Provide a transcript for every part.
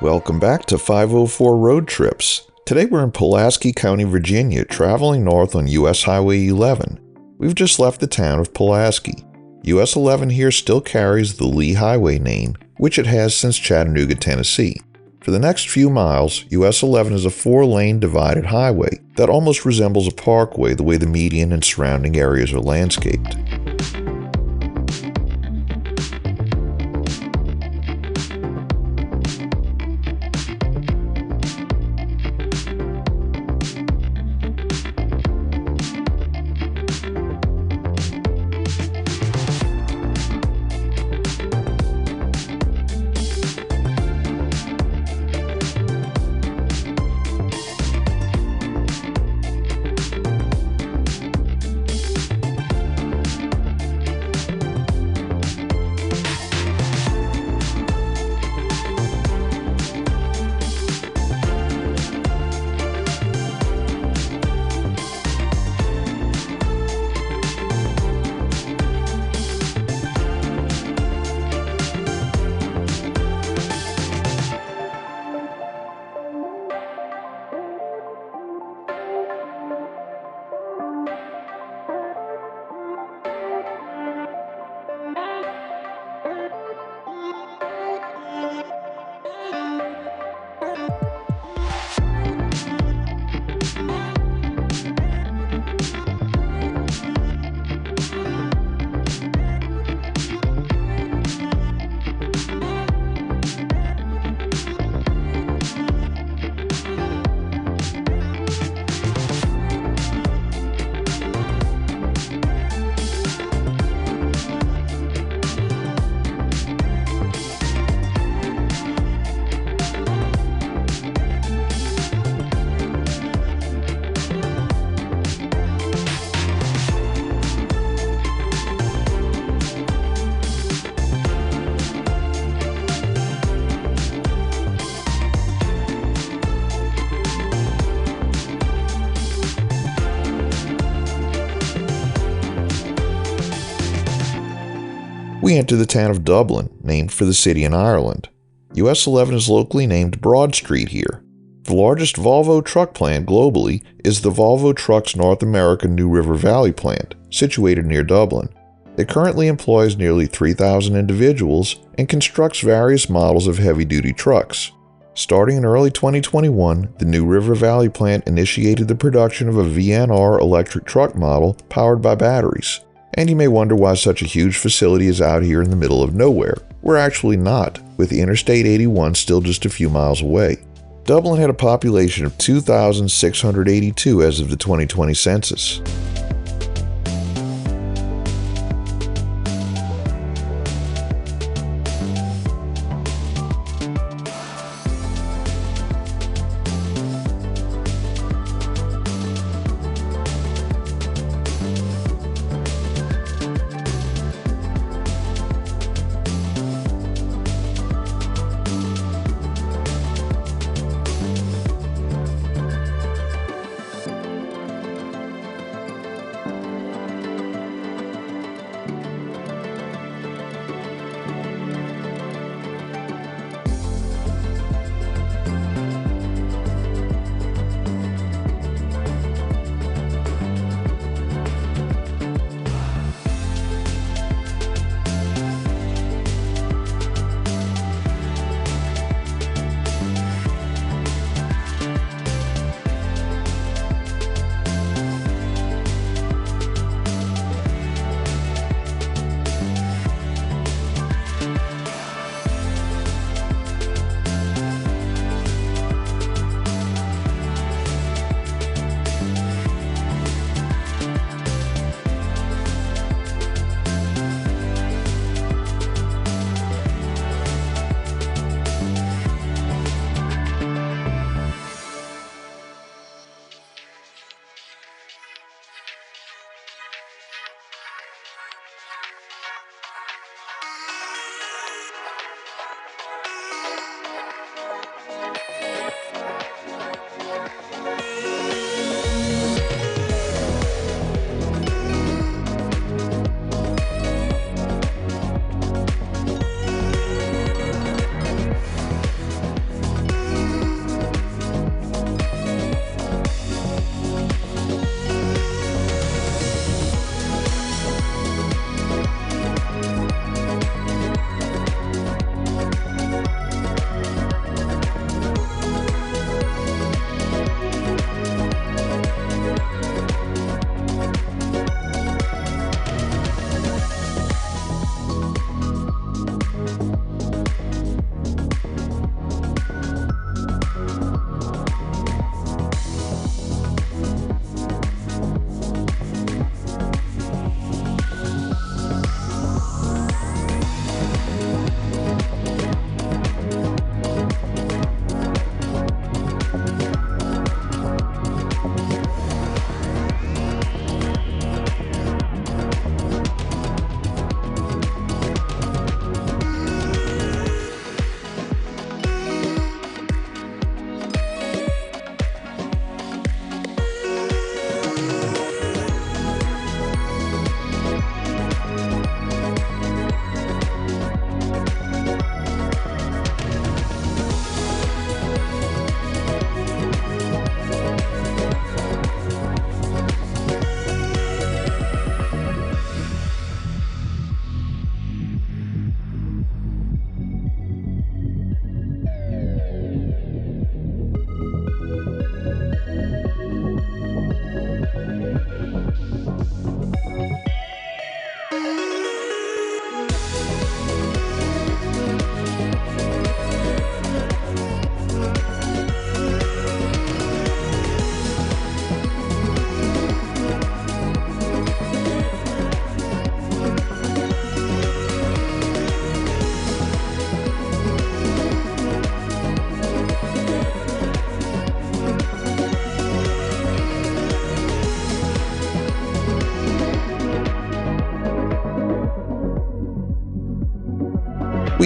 Welcome back to 504 Road Trips. Today we're in Pulaski County, Virginia, traveling north on US Highway 11. We've just left the town of Pulaski. US 11 here still carries the Lee Highway name, which it has since Chattanooga, Tennessee. For the next few miles, US 11 is a 4-lane divided highway that almost resembles a parkway the way the median and surrounding areas are landscaped. We enter the town of Dublin, named for the city in Ireland. US 11 is locally named Broad Street here. The largest Volvo truck plant globally is the Volvo Trucks North America New River Valley plant, situated near Dublin. It currently employs nearly 3,000 individuals and constructs various models of heavy-duty trucks. Starting in early 2021, the New River Valley plant initiated the production of a VNR electric truck model powered by batteries. And you may wonder why such a huge facility is out here in the middle of nowhere. We're actually not, with Interstate 81 still just a few miles away. Dublin had a population of 2,682 as of the 2020 census.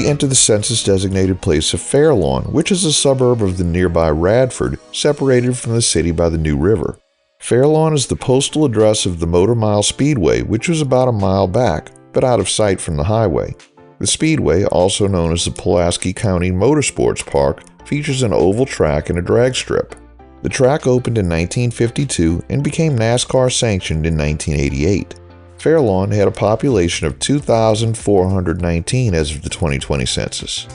we enter the census-designated place of Fairlawn, which is a suburb of the nearby Radford, separated from the city by the New River. Fairlawn is the postal address of the Motor Mile Speedway, which was about a mile back, but out of sight from the highway. The Speedway, also known as the Pulaski County Motorsports Park, features an oval track and a drag strip. The track opened in 1952 and became NASCAR sanctioned in 1988. Fairlawn had a population of 2,419 as of the 2020 census.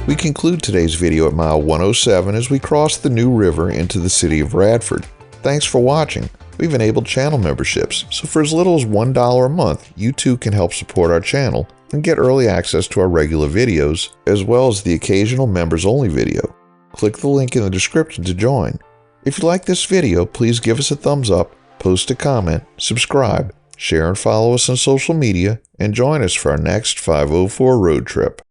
We conclude today's video at mile 107 as we cross the New River into the city of Radford. Thanks for watching. We've enabled channel memberships, so for as little as $1 a month, you too can help support our channel and get early access to our regular videos, as well as the occasional members-only video. Click the link in the description to join. If you like this video, please give us a thumbs up, post a comment, subscribe, share and follow us on social media, and join us for our next 504 road trip.